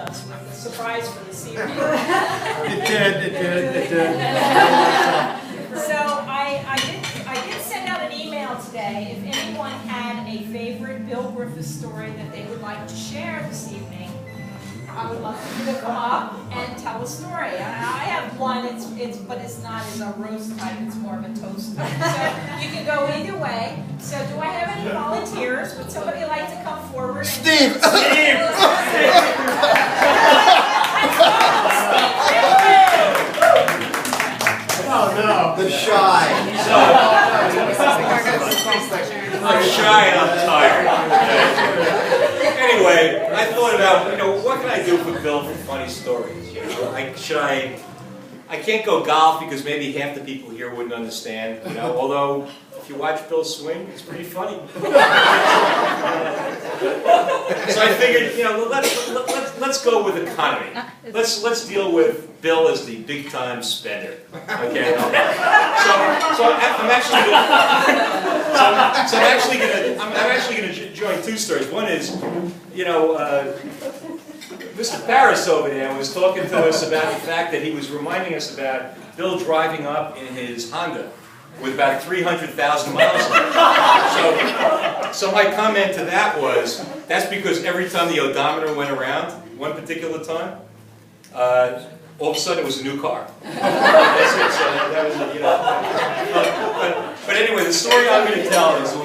us with a surprise for this evening. It did. So I did send out an email today if anyone had a favorite Bill Griffith story that they would like to share this evening. I would love for you to come up and tell a story. I have one, but it's not as a roast type, it's more of a toast type. So you can go either way. So do I have any volunteers? Would somebody like to come forward? Steve! Oh no. The shy. I'm shy and I'm tired. Anyway, I thought about, what can I do for Bill for funny stories? I can't go golf because maybe half the people here wouldn't understand, although if you watch Bill swing, it's pretty funny. So I figured, let's go with economy. Let's deal with Bill as the big time spender. Okay. So I'm actually going to join two stories. One is, Mr. Barris over there was talking to us about the fact that he was reminding us about Bill driving up in his Honda with about 300,000 miles on it. So my comment to that was, that's because every time the odometer went around, one particular time, all of a sudden it was a new car. That's it. So that was, but anyway, the story I'm going to tell is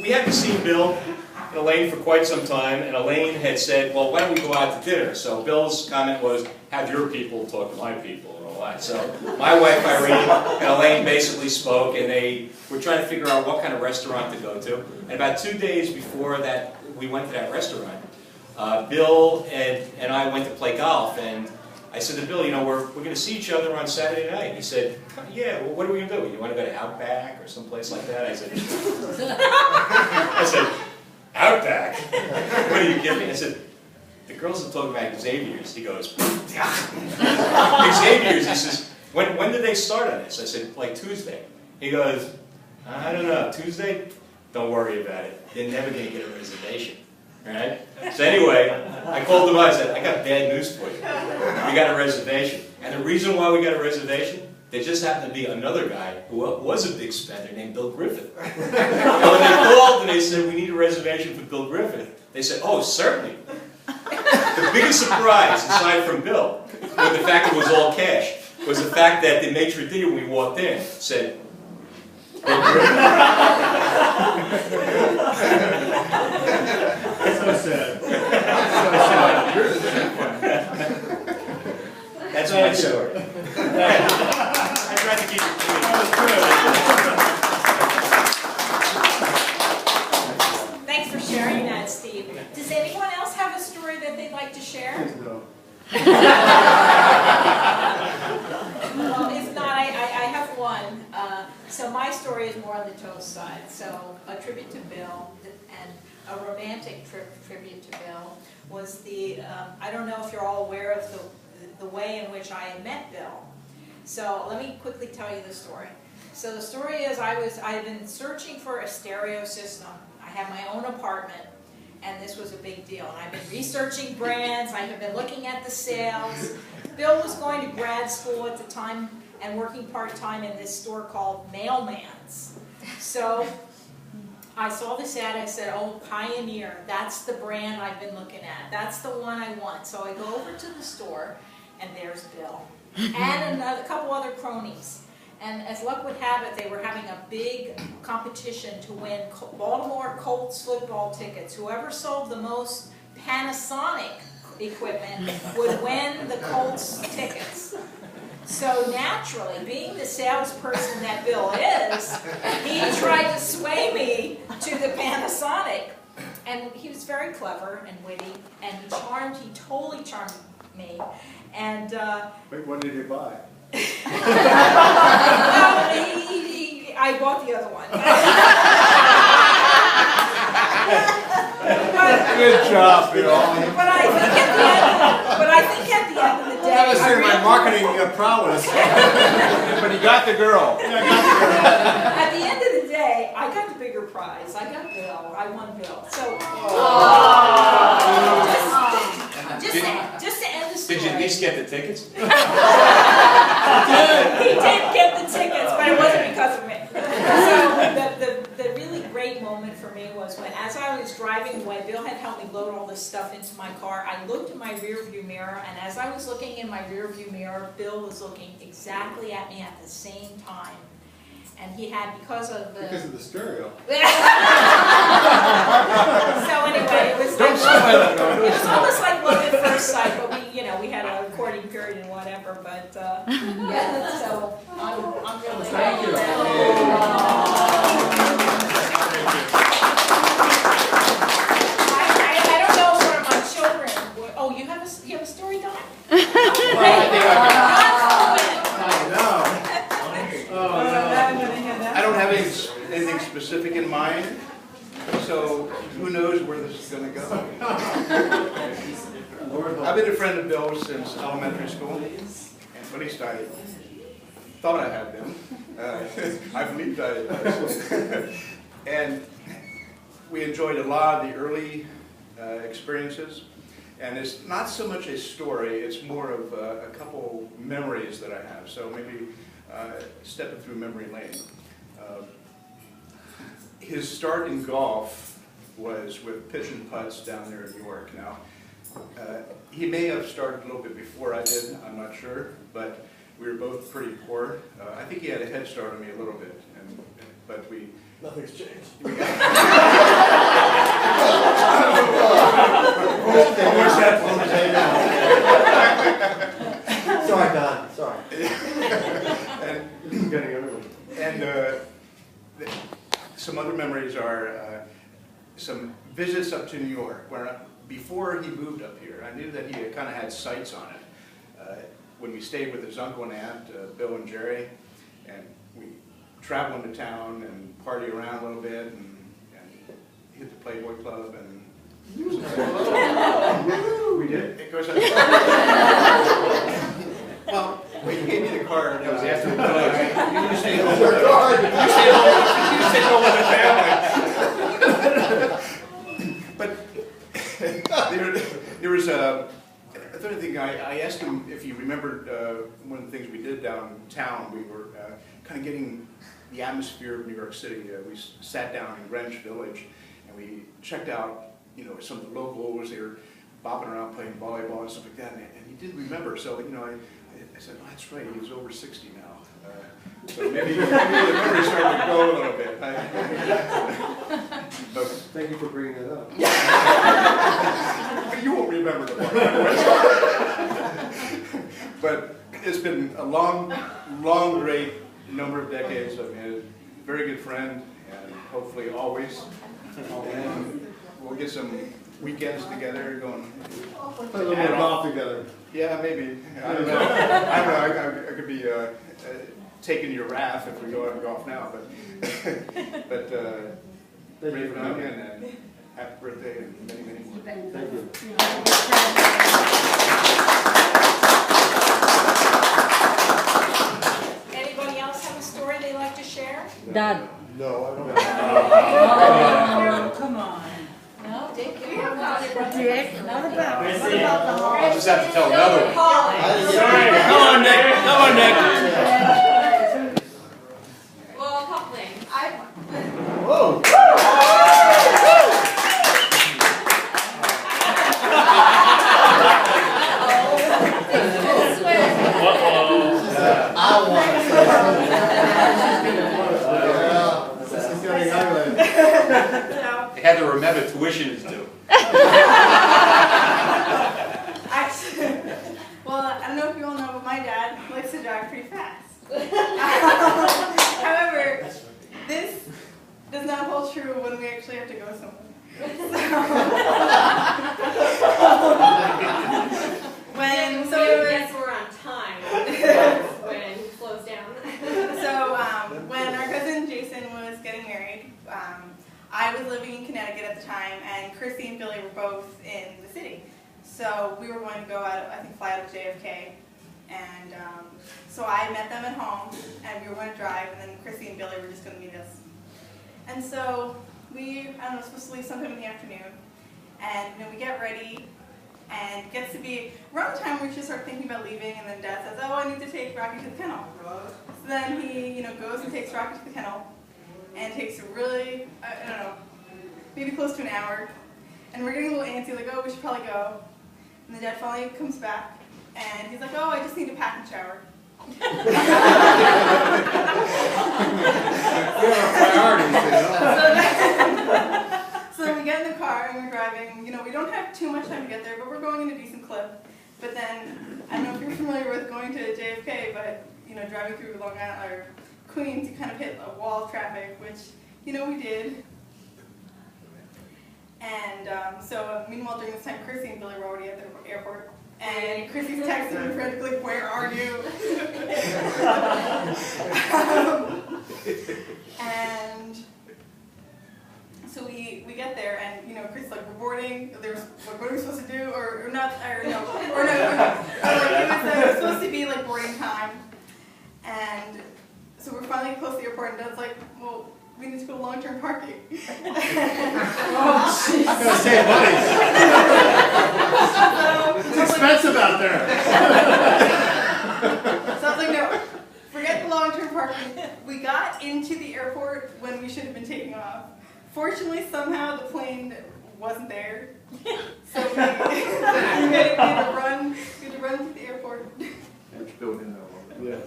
we hadn't seen Bill and Elaine for quite some time, and Elaine had said, well, why don't we go out to dinner? So Bill's comment was, have your people talk to my people and all that. So my wife Irene and Elaine basically spoke, and they were trying to figure out what kind of restaurant to go to. And about 2 days before that, we went to that restaurant. Bill and I went to play golf, and I said to Bill, we're going to see each other on Saturday night. He said, yeah, well, what are we going to do? You want to go to Outback or someplace like that? I said, Outback? What are you kidding? I said, the girls are talking about Xavier's. He goes, Xavier's. He says, when did they start on this? I said, like Tuesday. He goes, I don't know, Tuesday? Don't worry about it. They're never going to get a reservation. Right? So anyway, I called them up. I said, I got bad news for you. We got a reservation. And the reason why we got a reservation, there just happened to be another guy who was a big spender named Bill Griffith. And when they called and they said, we need a reservation for Bill Griffith, they said, oh, certainly. The biggest surprise, aside from Bill, with the fact it was all cash, was the fact that the maitre d' when we walked in said, Bill Griffith. So sad. So sad. That's my story. I tried to keep it clean. Thanks for sharing that, Steve. Does anyone else have a story that they'd like to share? No. Well, if not, I have one. So my story is more on the toast side. So a tribute to Bill, and a romantic tribute to Bill was the, I don't know if you're all aware of the way in which I met Bill. So let me quickly tell you the story. So the story is I've been searching for a stereo system. I have my own apartment, and this was a big deal. And I've been researching brands, I have been looking at the sales. Bill was going to grad school at the time and working part-time in this store called Mailman's. So I saw this ad, I said, oh, Pioneer, that's the brand I've been looking at. That's the one I want. So I go over to the store, and there's Bill. And a couple other cronies. And as luck would have it, they were having a big competition to win Baltimore Colts football tickets. Whoever sold the most Panasonic equipment would win the Colts tickets. So naturally, being the salesperson that Bill is, he tried to sway me to the Panasonic. And he was very clever and witty, and he totally charmed me. And Wait, what did you buy? I bought the other one. Good job, Bill. But I think at the end of the day, I was saying my marketing prowess, but you got the girl. At the end of the day, I got the bigger prize. I got Bill. I won Bill. So, just saying. least get the tickets? He did get the tickets, but it wasn't because of me. So the really great moment for me was when, as I was driving away, Bill had helped me load all this stuff into my car. I looked in my rear view mirror, and as I was looking in my rear view mirror, Bill was looking exactly at me at the same time. And he had, because of the stereo. So anyway, it was like it was almost like love at first sight, but we had a recording period and whatever. But yeah, so I'm really Thank you. I don't know if one of my children would, oh, you have a story, Don? I know. I don't have anything specific in mind, so who knows where this is going to go. I've been a friend of Bill's since elementary school, and at least I thought I had been. I believed I had. And we enjoyed a lot of the early experiences, and it's not so much a story, it's more of a couple memories that I have, so maybe stepping through memory lane. His start in golf was with pitch and putts down there in New York. Now, he may have started a little bit before I did, I'm not sure, but we were both pretty poor. I think he had a head start on me a little bit, but we... Nothing's changed. Where's that from? Sorry, Don, sorry. And some other memories are some visits up to New York, where before he moved up here, I knew that he kind of had sights on it. When we stayed with his uncle and aunt, Bill and Jerry, and we travel into town and party around a little bit and hit the Playboy Club and we did. Of course, well, when you gave me the card, that was after the close. You stayed home with but there was a third thing. I asked him if he remembered one of the things we did downtown. We were kind of getting the atmosphere of New York City. We sat down in Greenwich Village and we checked out, some of the locals. They were bopping around playing volleyball and stuff like that. And he didn't remember. So, I said, oh, that's right. He's over 60 now. So maybe the memory started to go a little bit. Thank you for bringing that up. You won't remember the part. But it's been a long, great number of decades. I mean, a very good friend, and hopefully always. And we'll get some weekends together, going. Play a little more golf together. Yeah, maybe. I don't know. I could be taking your wrath if we go out and golf now, but great for now again, and happy birthday and many, many more. Thank you. Anybody else have a story they'd like to share? Dad. No, I don't Oh, come on. No, Dick, you Dick, what about the I'll just have to tell another one. Come on, Nick. Come on, Nick. Well, a couple things. Whoa! They had to remember tuition is due. Well, I don't know if you all know, but my dad likes to drive pretty fast. However, this does not hold true when we actually have to go somewhere. So yes, we're on time when he slows down. So when our cousin Jason was getting married, I was living in Connecticut at the time, and Chrissy and Billy were both in the city. So we were going to go out, I think, fly out of JFK. And so I met them at home, and we were going to drive, and then Chrissy and Billy were just going to meet us. And so we, I don't know, supposed to leave sometime in the afternoon. And we get ready, And it gets to be around the time we should start thinking about leaving, and then Dad says, oh, I need to take Rocky to the kennel. So then he, goes and takes Rocky to the kennel, and it takes a really, I don't know, maybe close to an hour. And we're getting a little antsy, like, oh, we should probably go. And then Dad finally comes back, and he's like, oh, I just need to pack and shower. So then we get in the car and we're driving. We don't have too much time to get there, but we're going in a decent clip. But then, I don't know if you're familiar with going to JFK, but driving through Long Island or Queens, you kind of hit a wall of traffic, which we did. And so meanwhile, during this time, Chrissy and Billy were already at the airport. And Chrissy's texting me frantically, where are you? And so we get there, and Chrissy's like, we're boarding. What are we supposed to do? Or not? Or no? Or no? It was supposed to be like boarding time. And so we're finally close to the airport, and Dad's like, well, we need to go long-term parking. I'm gonna save money. It's expensive out there. So I was like, no, forget the long-term parking. We got into the airport when we should have been taking off. Fortunately, somehow the plane wasn't there. So we had to run to the airport. Yeah.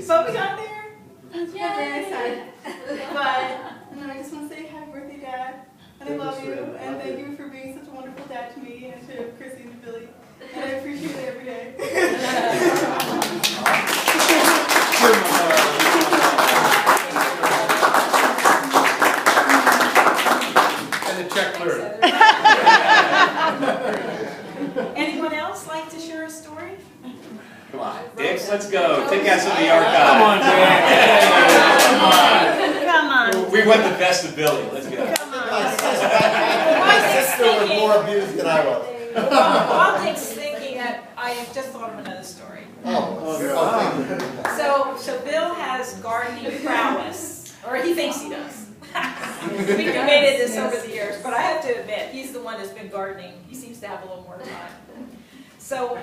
But we got there. We're very excited. But and then I just want to say happy birthday, Dad. And I love you. And thank you for being such a wonderful dad to me and to Chrissy and to Billy. And I appreciate it every day. And the check cleared. Anyone else like to share a story? Come on, Dix, let's go. Take out some of the archive. Come on, Come on. We went the best of Billy. Let's go. Come on. My sister was more abused than I was. While Dick's thinking, I just thought of another story. So Bill has gardening prowess, or he thinks he does. We debated this over the years, but I have to admit, he's the one that's been gardening. He seems to have a little more time. So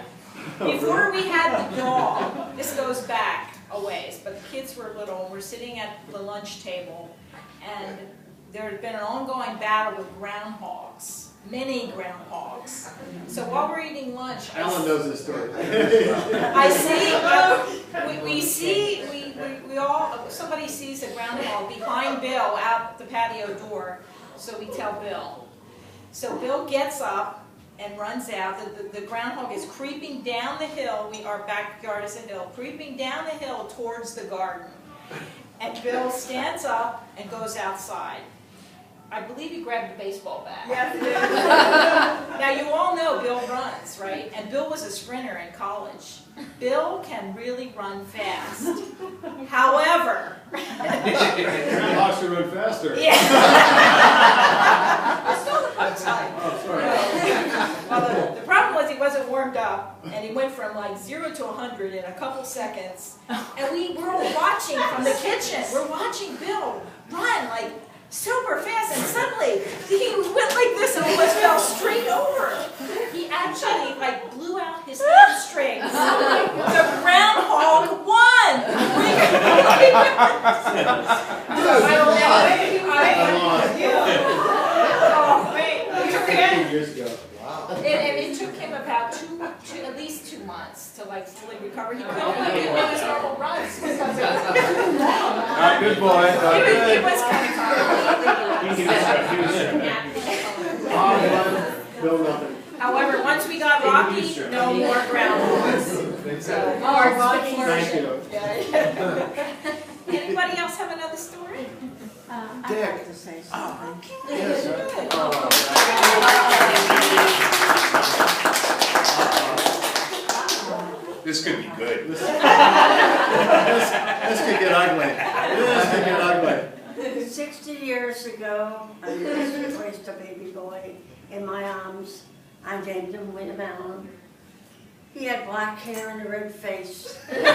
before we had the dog, this goes back a ways, but the kids were little, and we're sitting at the lunch table, and there had been an ongoing battle with groundhogs, many groundhogs. So while we're eating lunch, Alan knows this story. somebody sees a groundhog behind Bill out the patio door, so we tell Bill. So Bill gets up and runs out. The groundhog is creeping down the hill. Our backyard is a hill, creeping down the hill towards the garden. And Bill stands up and goes outside. I believe he grabbed a baseball bat. Yes, it is. Now you all know Bill runs, right? And Bill was a sprinter in college. Bill can really run fast. However, Groundhogs should run faster. yeah. I stole the punchline. Oh, sorry. Well, the problem was he wasn't warmed up, and he went from like 0 to 100 in a couple seconds. And we were all watching from the kitchen. We're watching Bill run like super fast, and suddenly he went like this and almost fell straight over. He actually like blew out his hamstrings. The groundhog won. Years ago. And it took him about at least 2 months to like fully recover. He couldn't even do his normal runs because of Good boy. he was kind of Bill nothing. However, once we got Rocky, no more groundhogs. So, Thank you. anybody else have another story? I'd like to say something. Yes, sir. This could be good. This could get ugly. This could get ugly. 60 years ago, I placed a baby boy in my arms. I named him William Allen. He had black hair and a red face. He still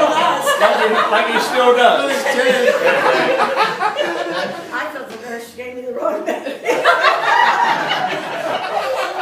does. Like he still does. I thought the nurse gave me the wrong name.